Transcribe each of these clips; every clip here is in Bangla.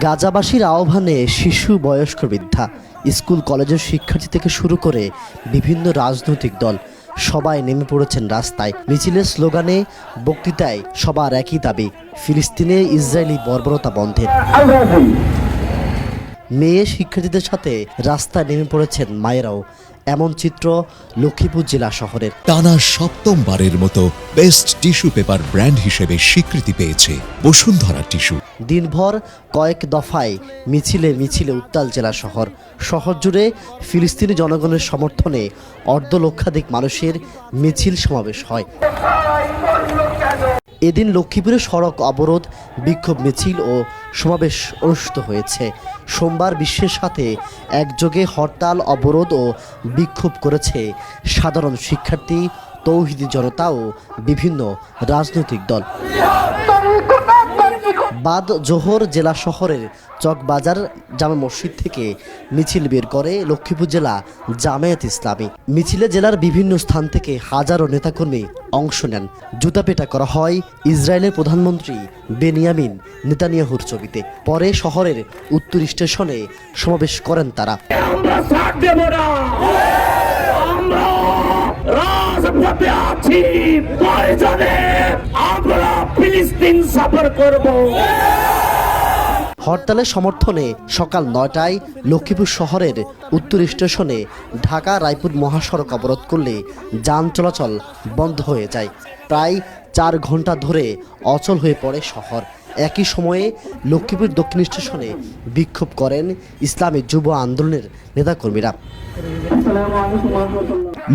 গাজাবাসীর আহ্বানে শিশু, বয়স্ক, বৃদ্ধা, স্কুল কলেজের শিক্ষার্থী থেকে শুরু করে বিভিন্ন রাজনৈতিক দল সবাই নেমে পড়েছেন রাস্তায়। মিছিলের স্লোগানে, বক্তৃতায় সবার একই দাবি, ফিলিস্তিনে ইসরায়েলি বর্বরতা বন্ধের। মেয়ে শিক্ষার্থীদের সাথে রাস্তায় নেমে পড়েছেন মায়েরাও। এমন চিত্র লক্ষ্মীপুর জেলা শহরের। টানা সপ্তমবারের মতো বেস্ট টিস্যু পেপার ব্র্যান্ড হিসেবে স্বীকৃতি পেয়েছে বসুন্ধরা টিস্যু। দিনভর কয়েক দফায় মিছিলে মিছিলে উত্তাল জেলা শহর। শহর জুড়ে ফিলিস্তিনি জনগণের সমর্থনে অর্ধলক্ষাধিক মানুষের মিছিল সমাবেশ হয়। এদিন লক্ষ্মীপুরে সড়ক অবরোধ, বিক্ষোভ মিছিল ও সমাবেশ অনুষ্ঠিত হয়েছে। সোমবার বিশ্বের সাথে একযোগে হরতাল, অবরোধ ও বিক্ষোভ করেছে সাধারণ শিক্ষার্থী, তৌহিদি জনতা ও বিভিন্ন রাজনৈতিক দল। বাদ জোহর জেলা শহরের চকবাজার জামে মসজিদ থেকে মিছিল বের করে লক্ষ্মীপুর জেলা জামায়াত ইসলামী। মিছিলে জেলার বিভিন্ন স্থান থেকে হাজারো নেতাকর্মী অংশ নেন। জুতাপেটা করা হয় ইসরায়েলের প্রধানমন্ত্রী বেনিয়ামিন নেতানিয়াহুর ছবিতে। পরে শহরের উত্তর স্টেশনে সমাবেশ করেন তারা। হরতালের সমর্থনে সকাল 9টায় লক্ষ্মীপুর শহরের উত্তর স্টেশনে ঢাকা রায়পুর মহাসড়ক অবরোধ করলে যান চলাচল বন্ধ হয়ে যায়। প্রায় 4 ঘন্টা ধরে অচল হয়ে পড়ে শহর। একই সময়ে লক্ষ্মীপুর দক্ষিণ স্টেশনে বিক্ষোভ করেন ইসলামী যুব আন্দোলনের নেতাকর্মীরা।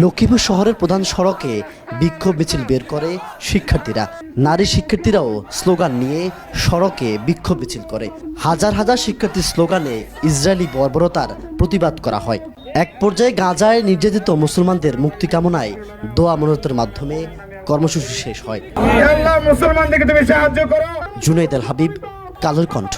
লক্ষ্মীপুর শহরের প্রধান সড়কে বিক্ষোভ মিছিল বের করে শিক্ষার্থীরা। নারী শিক্ষার্থীরাও স্লোগান নিয়ে সড়কে বিক্ষোভ মিছিল করে। হাজার হাজার শিক্ষার্থীর স্লোগানে ইসরায়েলি বর্বরতার প্রতিবাদ করা হয়। এক পর্যায়ে গাজায় নির্যাতিত মুসলমানদের মুক্তি কামনায় দোয়া মোনাজাতের মাধ্যমে কর্মসূচি শেষ হয়। মুসলমানদেরকে তুমি সাহায্য করো। জুনাইদ আল হাবিব, কালের কণ্ঠ।